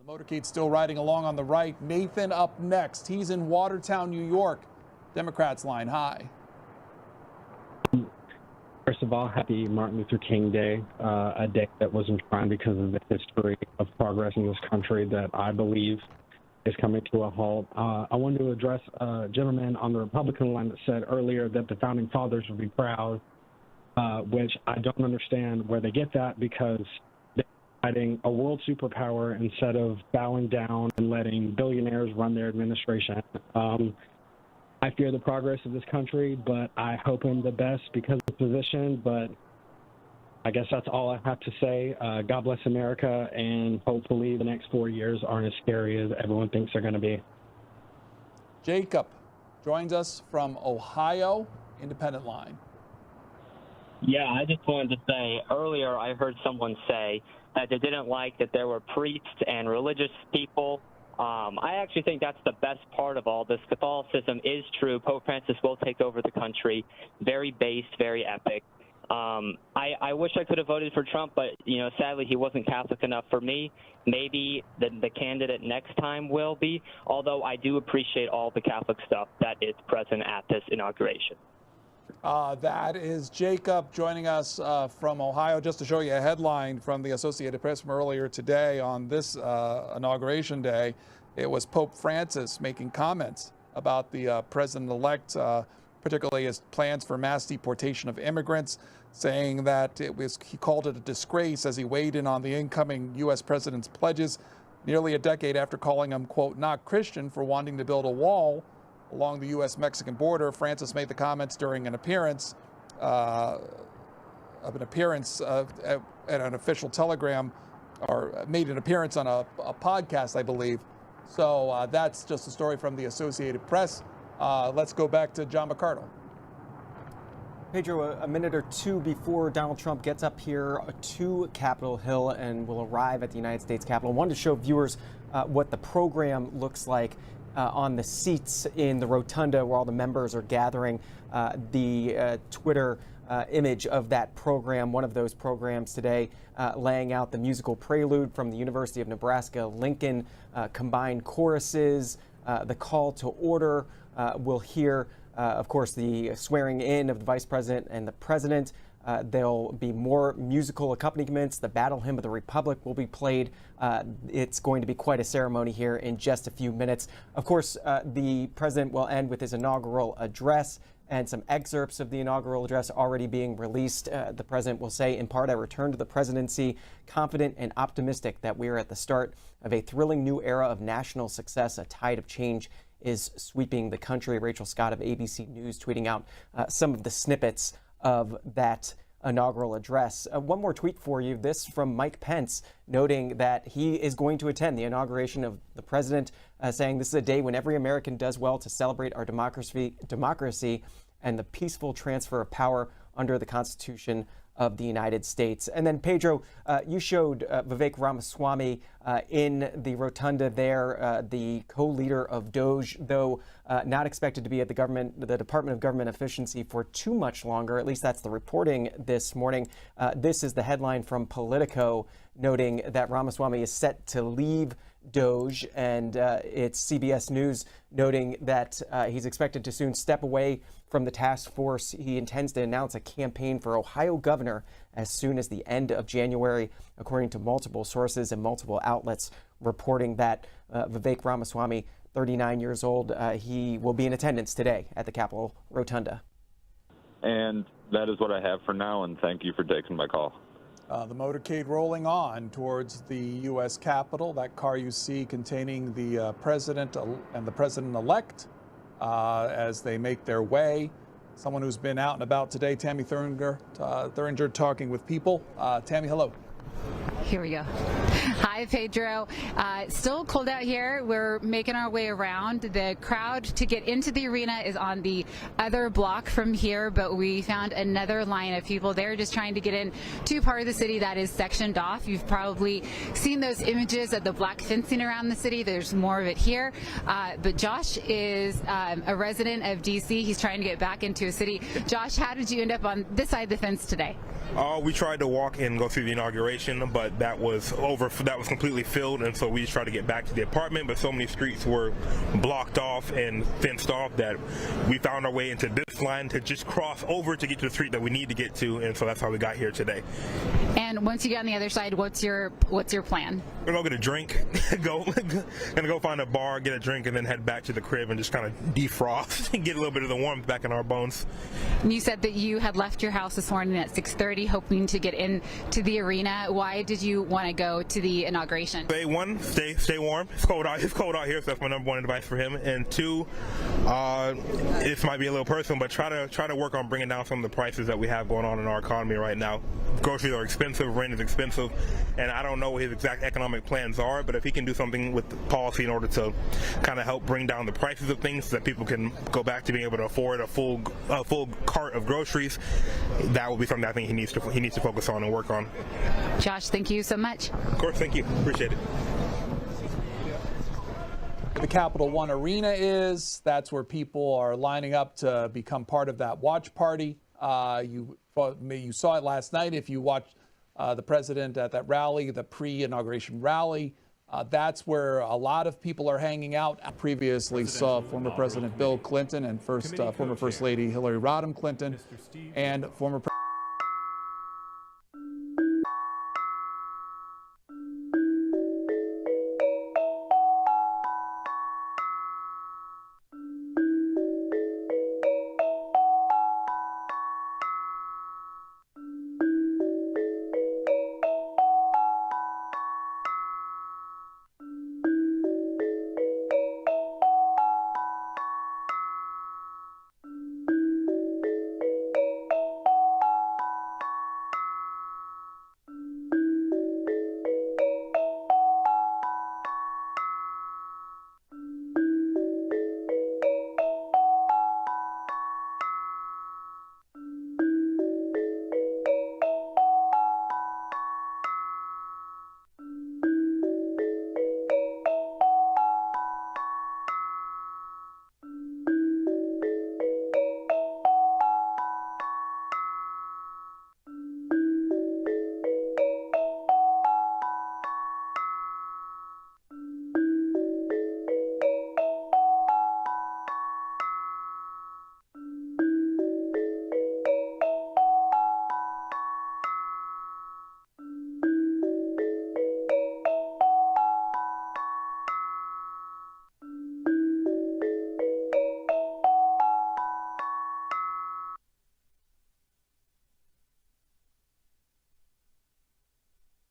The motorcade still riding along on the right. Nathan up next. He's in Watertown, New York. Democrats line high. First of all, happy Martin Luther King Day, a day that was enshrined because of the history of progress in this country that I believe is coming to a halt. I wanted to address a gentleman on the Republican line that said earlier that the founding fathers would be proud, which I don't understand where they get that, because they're fighting a world superpower instead of bowing down and letting billionaires run their administration. I fear the progress of this country, but I hope him the best because of the position. But I guess that's all I have to say. God bless America, and hopefully the next 4 years aren't as scary as everyone thinks they're going to be. Jacob joins us from Ohio, Independent Line. Yeah, I just wanted to say, earlier I heard someone say that they didn't like that there were priests and religious people. I actually think that's the best part of all this. Catholicism is true. Pope Francis will take over the country. Very based, very epic. I wish I could have voted for Trump, but, sadly he wasn't Catholic enough for me. Maybe the candidate next time will be, although I do appreciate all the Catholic stuff that is present at this inauguration. That is Jacob joining us from Ohio. Just to show you a headline from the Associated Press from earlier today on this inauguration day, it was Pope Francis making comments about the president-elect, particularly his plans for mass deportation of immigrants, saying that he called it a disgrace as he weighed in on the incoming U.S. president's pledges nearly a decade after calling him, quote, not Christian for wanting to build a wall along the U.S.-Mexican border. Francis made the comments during an appearance at an official telegram, or made an appearance on a podcast, I believe. So that's just a story from the Associated Press. Let's go back to John McCardle. Pedro, a minute or two before Donald Trump gets up here to Capitol Hill and will arrive at the United States Capitol, I wanted to show viewers what the program looks like on the seats in the rotunda where all the members are gathering. The Twitter image of that program, one of those programs today, laying out the musical prelude from the University of Nebraska-Lincoln, combined choruses, the call to order. We'll hear, of course, the swearing in of the vice president and the president. There'll be more musical accompaniments. The Battle Hymn of the Republic will be played. It's going to be quite a ceremony here in just a few minutes. Of course, the president will end with his inaugural address, and some excerpts of the inaugural address already being released. The president will say, in part, I return to the presidency confident and optimistic that we are at the start of a thrilling new era of national success. A tide of change is sweeping the country. Rachel Scott of ABC News tweeting out some of the snippets of that inaugural address. One more tweet for you. This from Mike Pence, noting that he is going to attend the inauguration of the president, saying this is a day when every American does well to celebrate our democracy and the peaceful transfer of power under the Constitution of the United States. And then, Pedro, you showed Vivek Ramaswamy in the rotunda there, the co-leader of DOJ, though not expected to be at the Department of Government Efficiency for too much longer. At least that's the reporting this morning. This is the headline from Politico, noting that Ramaswamy is set to leave DOJ, and it's CBS News noting that he's expected to soon step away from the task force. He intends to announce a campaign for Ohio governor as soon as the end of January, according to multiple sources and multiple outlets reporting that Vivek Ramaswamy, 39 years old, he will be in attendance today at the Capitol Rotunda. And that is what I have for now, and thank you for taking my call. The motorcade rolling on towards the U.S. Capitol. That car you see containing the president and the president-elect as they make their way. Someone who's been out and about today, Tammy Thuringer, talking with people. Tammy, hello. Here we go. Hi, Pedro. Still cold out here. We're making our way around. The crowd to get into the arena is on the other block from here, but we found another line of people. They're just trying to get in to part of the city that is sectioned off. You've probably seen those images of the black fencing around the city. There's more of it here. But Josh is a resident of D.C. He's trying to get back into a city. Josh, how did you end up on this side of the fence today? We tried to walk and go through the inauguration, but that was completely filled, and so we just tried to get back to the apartment, but so many streets were blocked off and fenced off that we found our way into this line to just cross over to get to the street that we need to get to, and so that's how we got here today. And once you get on the other side, what's your plan? We're gonna go get a drink, gonna go find a bar, get a drink, and then head back to the crib and just kind of defrost and get a little bit of the warmth back in our bones. And you said that you had left your house this morning at 6:30, hoping to get into the arena. Why did you want to go to the inauguration? Stay warm. It's cold out here, so that's my number one advice for him. And two, this might be a little personal, but try to work on bringing down some of the prices that we have going on in our economy right now. Groceries are expensive, rent is expensive, and I don't know what his exact economic plans are, but if he can do something with the policy in order to kind of help bring down the prices of things so that people can go back to being able to afford a full cart of groceries, that will be something I think he needs to focus on and work on. Josh, thank you so much. Of course, thank you. Appreciate it. The Capital One Arena is. That's where people are lining up to become part of that watch party. You saw it last night if you watched the president at that rally, the pre-inauguration rally. That's where a lot of people are hanging out. Previously saw former President Bill Clinton and former First Lady Hillary Rodham Clinton and former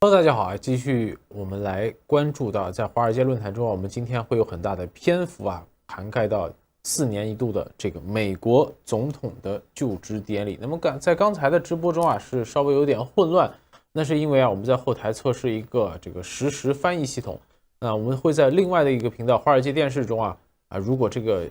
Hello， 大家好啊！继续我们来关注到，在华尔街论坛中，我们今天会有很大的篇幅啊，涵盖到4年一度的这个美国总统的就职典礼。那么在刚才的直播中啊，是稍微有点混乱，那是因为啊，我们在后台测试一个这个实时翻译系统。那我们会在另外的一个频道华尔街电视中啊，如果这个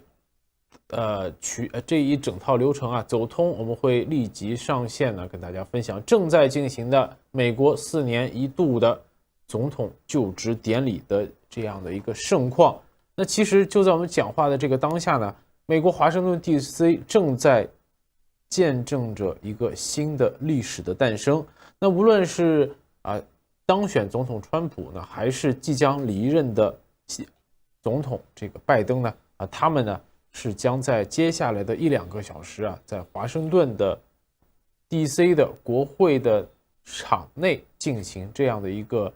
这一整套流程啊走通，我们会立即上线呢，跟大家分享正在进行的美国4年一度的总统就职典礼的这样的一个盛况。那其实就在我们讲话的这个当下呢，美国华盛顿 DC 正在见证着一个新的历史的诞生。那无论是当选总统川普呢，还是即将离任的总统这个拜登呢，他们呢是将在接下来的1-2个小时啊，在华盛顿的 DC 的国会的场内进行这样的一个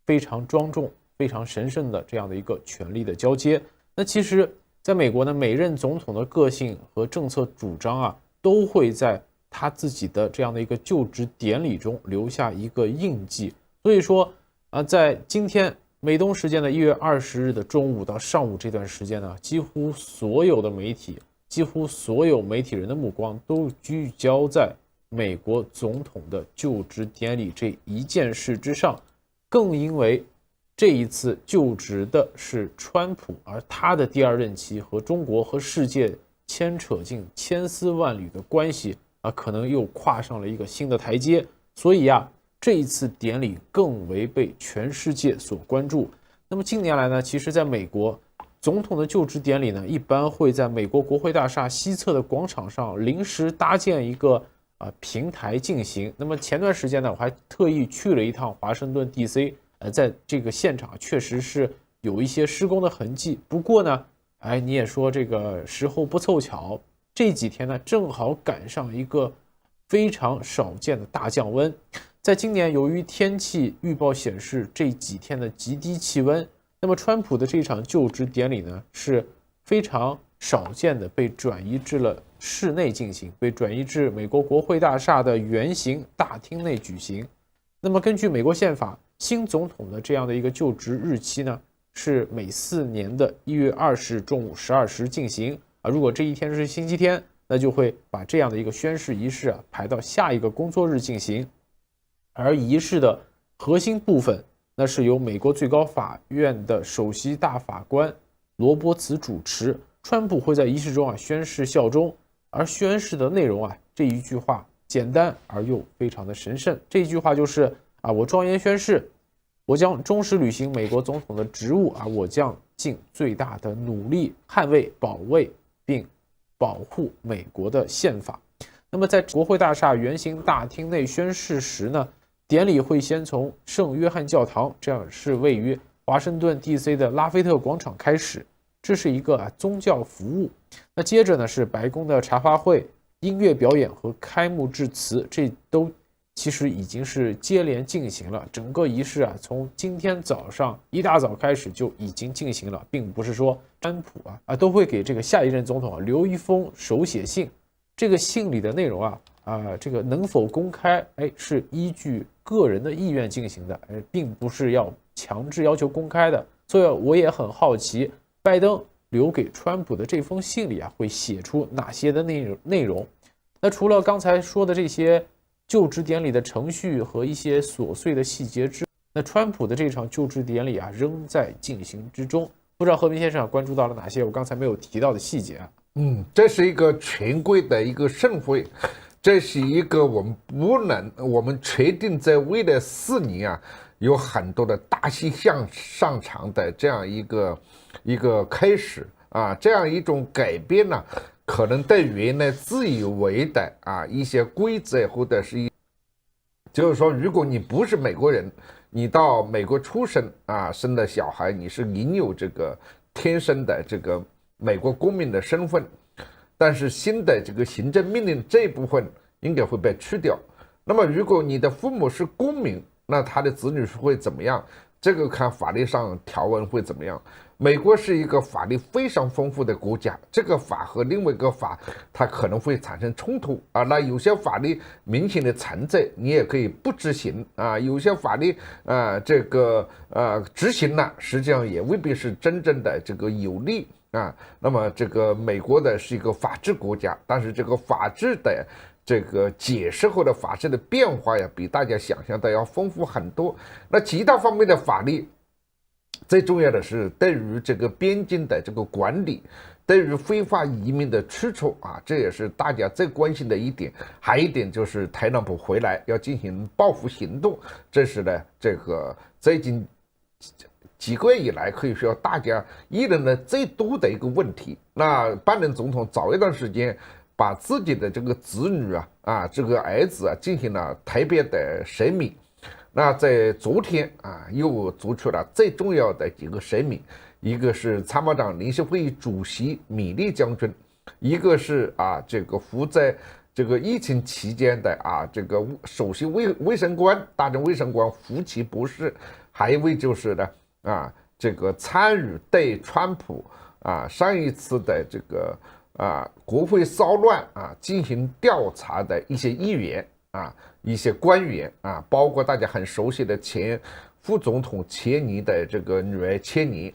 非常庄重、非常神圣的这样的一个权力的交接。那其实在美国呢，每任总统的个性和政策主张啊，都会在他自己的这样的一个就职典礼中留下一个印记。所以说在今天美东时间的1月20日的中午到上午这段时间呢，几乎所有的媒体、几乎所有媒体人的目光都聚焦在美国总统的就职典礼这一件事之上。更因为这一次就职的是川普，而他的第2任期和中国和世界牵扯进千丝万缕的关系可能又跨上了一个新的台阶。所以这一次典礼更为被全世界所关注。那么近年来呢，其实在美国总统的就职典礼呢，一般会在美国国会大厦西侧的广场上临时搭建一个平台进行。那么前段时间呢，我还特意去了一趟华盛顿 DC，在这个现场确实是有一些施工的痕迹。不过呢，你也说这个时候不凑巧，这几天呢正好赶上一个非常少见的大降温。在今年，由于天气预报显示这几天的极低气温，那么川普的这场就职典礼呢是非常少见的被转移至了室内进行，被转移至美国国会大厦的圆形大厅内举行。那么根据美国宪法，新总统的这样的一个就职日期呢是每4年的1月20日中午12时进行如果这一天是星期天，那就会把这样的一个宣誓仪式排到下一个工作日进行。而仪式的核心部分，那是由美国最高法院的首席大法官罗伯茨主持。川普会在仪式中宣誓效忠，而宣誓的内容这一句话简单而又非常的神圣。这一句话就是我庄严宣誓，我将忠实履行美国总统的职务我将尽最大的努力捍卫、保卫并保护美国的宪法。那么在国会大厦圆形大厅内宣誓时呢，典礼会先从圣约翰教堂，这样是位于华盛顿 DC 的拉菲特广场开始，这是一个宗教服务。那接着呢是白宫的茶话会、音乐表演和开幕致辞，这都其实已经是接连进行了。整个仪式从今天早上一大早开始就已经进行了，并不是说川普都会给这个下一任总统留一封手写信。这个信里的内容这个能否公开是依据个人的意愿进行的，并不是要强制要求公开的。所以我也很好奇，拜登留给川普的这封信里会写出哪些的内容。那除了刚才说的这些就职典礼的程序和一些琐碎的细节之外，那川普的这场就职典礼仍在进行之中。不知道和平先生关注到了哪些我刚才没有提到的细节这是一个权贵的一个盛会，这是一个我们确定在未来4年有很多的大戏上场的这样一个开始这样一种改变呢，可能对原来自以为的一些规则，或者是就是说，如果你不是美国人，你到美国出生生的小孩，你是领有这个天生的这个美国公民的身份，但是新的这个行政命令这一部分应该会被去掉。那么如果你的父母是公民，那他的子女会怎么样？这个看法律上条文会怎么样。美国是一个法律非常丰富的国家，这个法和另外一个法它可能会产生冲突那有些法律明显的存在，你也可以不执行有些法律这个执行了，实际上也未必是真正的这个有利那么这个美国的是一个法治国家，但是这个法治的这个解释或者法治的变化比大家想象的要丰富很多。那其他方面的法律，最重要的是对于这个边境的这个管理，对于非法移民的驱除这也是大家最关心的一点。还有一点就是特朗普回来要进行报复行动，这是呢这个最近几个月以来可以说大家议论的最多的一个问题。那拜登总统早一段时间把自己的这个子女这个儿子进行了特别的声明，那在昨天又做出了最重要的几个声明，一个是参谋长联席会议主席米利将军，一个是这个负责这个疫情期间的这个首席卫生官大众卫生官福奇博士，还有一位就是呢这个参与对川普上一次的这个国会骚乱进行调查的一些议员一些官员包括大家很熟悉的前副总统切尼的这个女儿切尼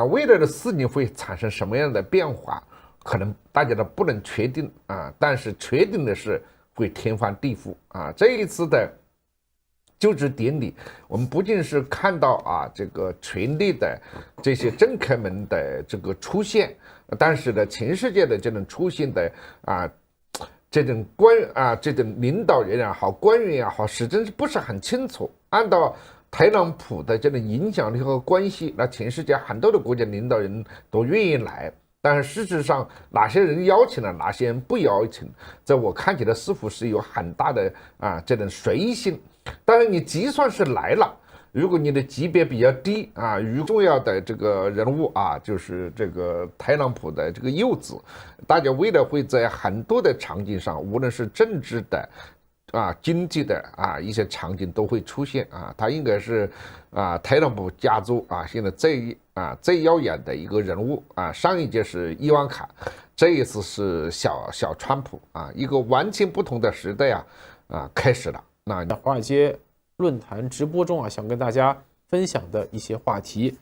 未来的4年会产生什么样的变化，可能大家都不能确定但是确定的是会天翻地覆这一次的就职典礼，我们不仅是看到这个权力的这些政客们的这个出现，但是呢，全世界的这种出现的这种这种领导人也好，官员也好，始终是不是很清楚。按照特朗普的这种影响力和关系，那全世界很多的国家领导人都愿意来。但是事实上哪些人邀请了，哪些人不邀请，在我看起来似乎是有很大的这种随意性。但是你就算是来了，如果你的级别比较低与重要的这个人物就是这个特朗普的这个幼子，大家未来会在很多的场景上，无论是政治的经济的一些场景都会出现他应该是特朗普家族现在最耀眼的一个人物上一届是伊万卡，这一次是小川普一个完全不同的时代开始了。那在华尔街论坛直播中想跟大家分享的一些话题，